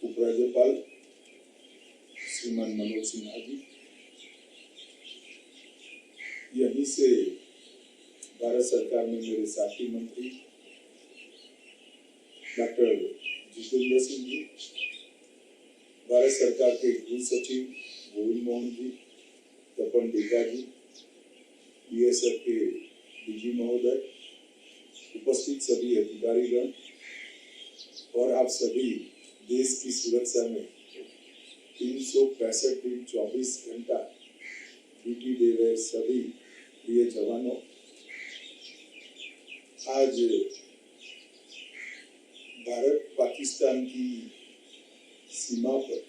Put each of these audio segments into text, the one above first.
उपराज्यपाल श्रीमान मनोज सिन्हा जी, यहीं से भारत सरकार में मेरे साथी मंत्री डॉक्टर जितेंद्र सिंह जी, भारत सरकार के गृह सचिव गोविंद मोहन जी, तपन डेका जी, बीएसएफ के डीजी महोदय, उपस्थित सभी अधिकारीगण और आप सभी देश की सुरक्षा में 365 दिन 24 घंटा ड्यूटी दे रहे सभी प्रिय जवानों, आज भारत पाकिस्तान की सीमा पर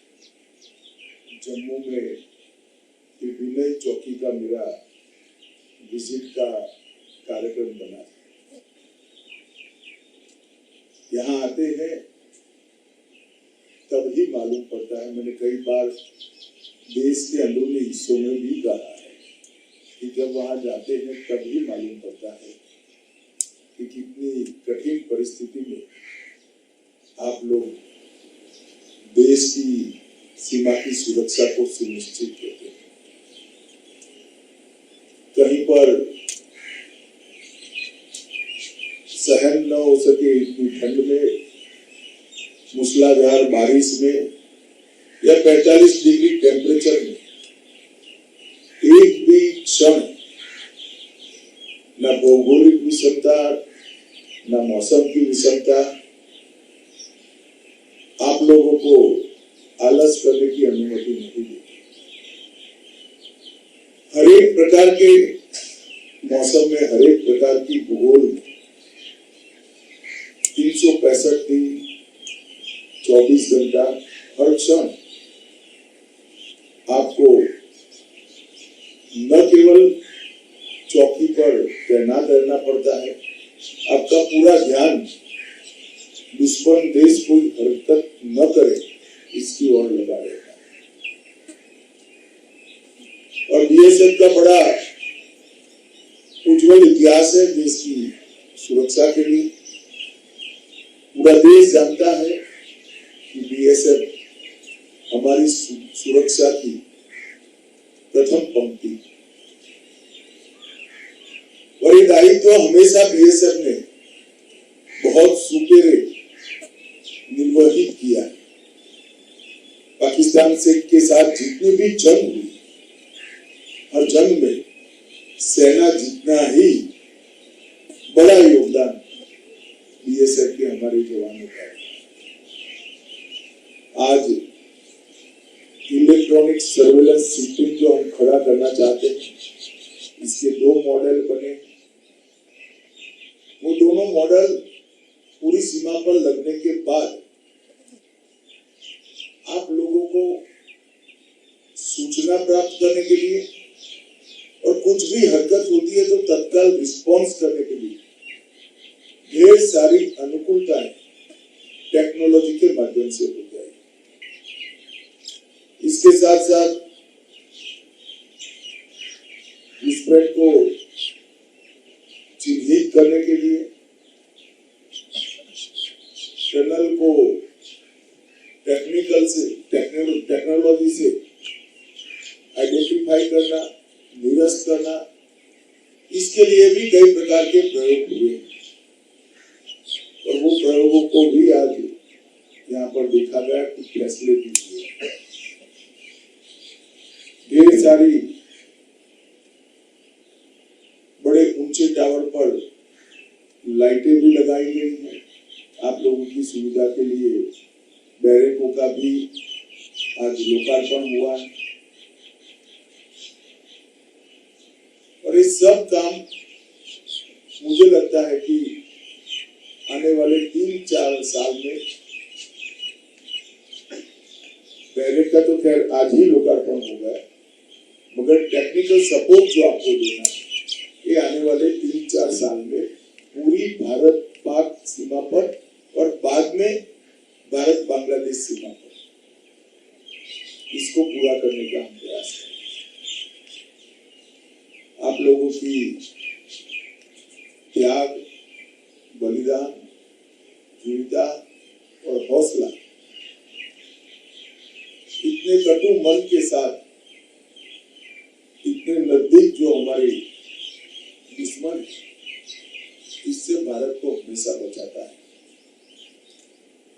जम्मू में विनय चौकी का मेरा विजिट का कार्यक्रम बना। यहाँ आते हैं तब ही मालूम पड़ता है, मैंने कई बार देश के अंदरूनी हिस्सों में भी कहा है कि जब वहां जाते हैं तब ही मालूम पड़ता है कि कितनी कठिन परिस्थिति में आप लोग देश की सीमा की सुरक्षा को सुनिश्चित करते हैं। कहीं पर सहन न हो सके इतनी ठंड में, मूसलाधार बारिश में या 45 डिग्री टेम्परेचर में एक भी क्षण न भौगोलिक विषमता न मौसम की विषमता आप लोगों को आलस करने की अनुमति नहीं देती। हर एक प्रकार के मौसम में, हर एक प्रकार की भूगोल में 365 दिन 24 घंटा हर क्षण आपको न केवल चौकी पर तैनात रहना पड़ता है, आपका पूरा ध्यान दुश्मन देश कोई हरकत न करे इसकी ओर लगा रहता है। और बीएसएफ का बड़ा उज्जवल इतिहास है देश की सुरक्षा के लिए। पूरा देश जानता है कि बीएसएफ हमारी सुरक्षा की प्रथम पंक्ति, और ये दायित्व हमेशा बीएसएफ ने बहुत सुपेरे निर्वहित किया है। पाकिस्तान से के साथ जितनी भी जंग हुई, हर जंग में सेना जितना ही बड़ा योगदान बीएसएफ के हमारे जवानों का है। आज इलेक्ट्रॉनिक सर्वेलेंस सिस्टम जो हम खड़ा करना चाहते हैं, इसके 2 मॉडल बने। वो दोनों मॉडल पूरी सीमा पर लगने के बाद आप लोगों को सूचना प्राप्त करने के लिए और कुछ भी हरकत होती है तो तत्काल रिस्पॉन्स करने के लिए ढेर सारी अनुकूलताएं टेक्नोलॉजी के माध्यम से हो जाएगी। इसके साथ साथ घुसपैठ को चिन्हित करने के लिए टनल को टेक्नोलॉजी से आइडेंटिफाई करना, निरस्त करना, इसके लिए भी कई प्रकार के प्रयोग हुए और वो प्रयोगों को भी आज यहाँ पर देखा गया कि फैसले भी हुए। ढेर सारी बड़े ऊंचे टावर पर लाइटें भी लगाई गई हैं आप लोगों की सुविधा के लिए। बैरकों का भी आज लोकार्पण हुआ है और ये सब काम मुझे लगता है कि आने वाले 3-4 साल में, बैरक का तो खैर आज ही लोकार्पण होगा, मगर टेक्निकल सपोर्ट जो आपको देना है ये आने वाले 3-4 साल में पूरी भारत पाक सीमा पर और बाद में भारत बांग्लादेश सीमा पर इसको पूरा करने का हम प्रयास करें। आप लोगों की त्याग, बलिदान, वीरता और हौसला इतने कटु मन के साथ, इतने नजदीक जो हमारे दुश्मन है, इससे भारत को हमेशा बचाता है।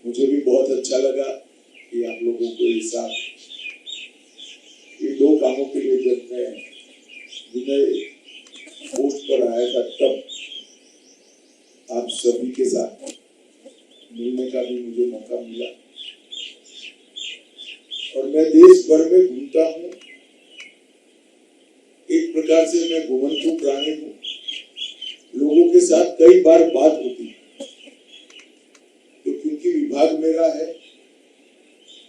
मुझे भी बहुत अच्छा लगा कि आप लोगों को ये साथ, ये दो कामों के लिए जब मैं विनय पोस्ट पर आया था, तब आप सभी के साथ मिलने का भी मुझे मौका मिला। और मैं देश भर में घूमता हूँ, एक प्रकार से मैं घुमंतु प्राणी हूँ। लोगों के साथ कई बार बात होती है, तो क्योंकि विभाग मेरा है,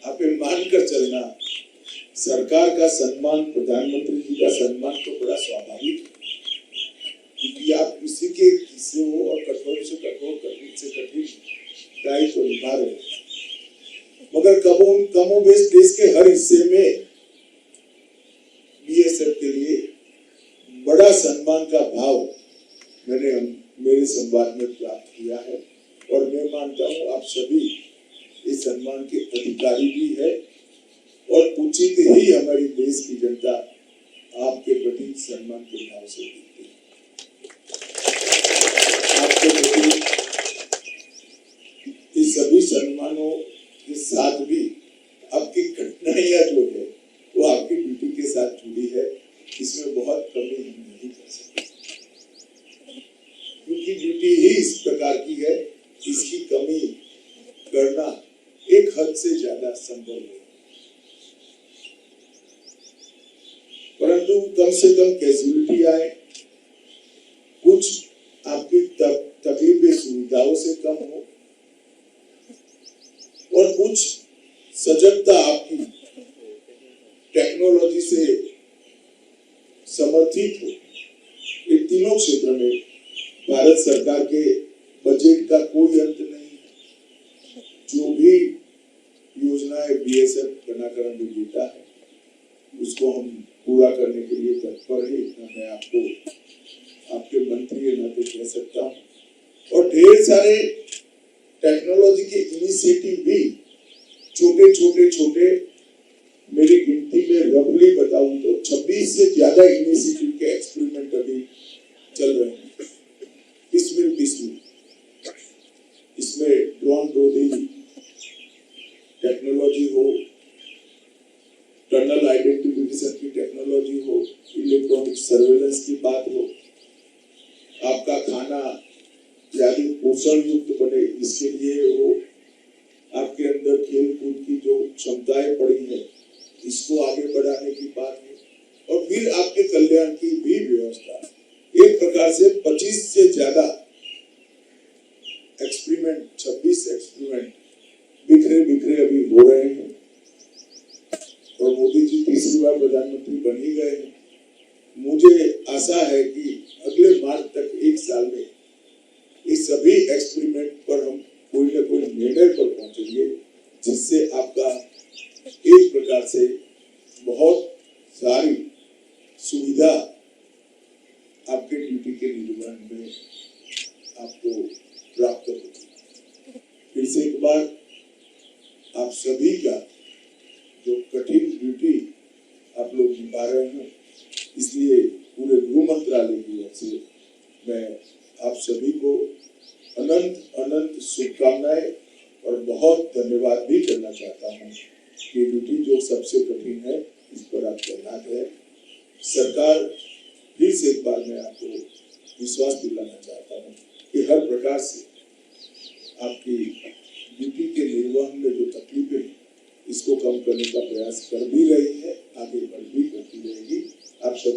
आप ये मानकर चलना, सरकार का सम्मान, प्रधानमंत्री जी का सम्मान तो बड़ा स्वाभाविक है, क्योंकि आप किसी के हिस्से हो और कठोर से कठोर, कठिन से कठिन दायित्व निभा रहे हैं। मगर कमोबेश देश के हर हिस्से में बीएसएफ के लिए बड़ा सम्मान का भाव मैंने मेरे संवाद में प्राप्त किया है। और मैं मानता हूँ आप सभी इस सम्मान के अधिकारी भी है, और उचित ही हमारी देश की जनता आपके प्रति सम्मान के भाव से देती है। आपके प्रति इस सभी सम्मानों के साथ भी आपकी कठिनाइयां जो है वो आपकी ड्यूटी के साथ जुड़ी है, इसमें बहुत कमी हम नहीं कर सकते, क्योंकि ड्यूटी ही इस प्रकार की है, इसकी कमी करना एक हद से ज्यादा संभव है। परंतु कम से कम कैजुअलिटी आए, कुछ आपकी तकलीफें सुविधाओं से कम हो, और कुछ सजगता आपकी टेक्नोलॉजी से समर्थित हो। इन तीनों क्षेत्र में भारत सरकार के बजट का कोई अंत नहीं है। जो भी योजनाएं बीएसएफ बनाकर हमें देता है, उसको हम पूरा करने के लिए तत्पर है, इतना मैं आपको आपके मंत्री के नाते कह सकता हूँ। और ढेर सारे टेक्नोलॉजी के इनिशिएटिव भी छोटे मेरी गिनती में रफली बताऊं तो 26 से ज्यादा इनिशिएटिव के एक्सपेरिमेंट अभी चल रहे हैं, किस्म। इसमें ड्रोन रोधी टेक्नोलॉजी हो, टनल आइडेंटिफिकेशन की टेक्नोलॉजी हो, इलेक्ट्रॉनिक सर्वेलेंस की बात हो, आपका खाना ज्यादा पोषण युक्त बने इसके लिए हो, आपके अंदर खेल कूद की जो क्षमताएं पड़ी है इसको आगे बढ़ाने की बात है, और फिर आपके कल्याण की भी व्यवस्था। एक प्रकार से 25 से ज्यादा एक्सपेरिमेंट, 26 एक्सपेरिमेंट बिखरे अभी हो रहे हैं। और मोदी जी तीसरी बार प्रधानमंत्री बन ही गए हैं। मुझे आशा है कि अगले मार्च तक, एक साल में, इस सभी एक्सपेरिमेंट पर हम कोई न कोई निर्णय पर पहुंचेंगे, जिससे आपका एक प्रकार से बहुत सारी सुविधा आपके ड्यूटी के निर्वहन में आपको प्राप्त होगी। फिर से एक बार आप सभी का जो कठिन ड्यूटी आप लोग निभा रहे हैं, इसलिए पूरे गृह मंत्रालय की ओर से मैं आप सभी को अनंत शुभकामनाएं और बहुत धन्यवाद भी करना चाहता हूँ कि ड्यूटी जो सबसे कठिन है, इस पर आप तैनात है। सरकार, फिर से एक बार मैं आपको विश्वास दिलाना चाहता हूँ कि हर प्रकार से आपकी ड्यूटी के निर्वहन में जो तकलीफें हैं, इसको कम करने का प्रयास कर भी रही है, आगे बढ़ भी करती रहेगी। आप सभी